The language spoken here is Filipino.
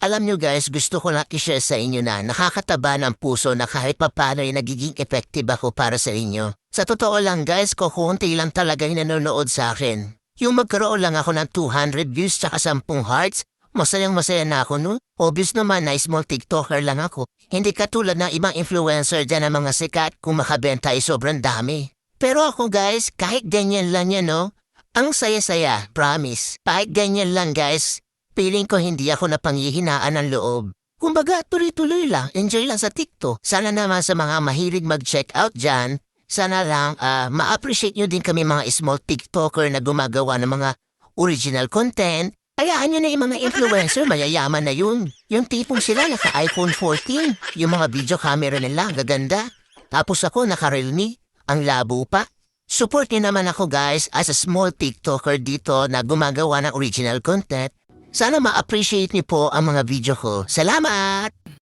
Alam nyo guys, gusto ko lang i-share sa inyo na nakakataba ng puso na kahit papano ay nagiging effective ako para sa inyo. Sa totoo lang guys, kukunti lang talaga yung nanonood sa akin. Yung magkaroon lang ako ng 200 views tsaka 10 hearts, masayang masaya na ako no? Obvious naman na small TikToker lang ako. Hindi katulad ng ibang influencer dyan ng mga sikat kung makabenta ay sobrang dami. Pero ako guys, kahit ganyan lang yan no? Ang saya-saya, promise. Kahit ganyan lang guys. Feeling ko hindi ako napanghihinaan ng loob. Kumbaga, tuloy-tuloy lang, enjoy lang sa TikTok. Sana naman sa mga mahilig mag-check out dyan, sana lang ma-appreciate nyo din kami mga small TikToker na gumagawa ng mga original content. Hayaan nyo na yung mga influencer, mayayaman na yun. Yung tipong sila naka-iPhone 14, yung mga video camera nila, gaganda. Tapos ako naka-Realme, ang labo pa. Support nyo naman ako guys as a small TikToker dito na gumagawa ng original content. Sana ma-appreciate niyo po ang mga video ko. Salamat!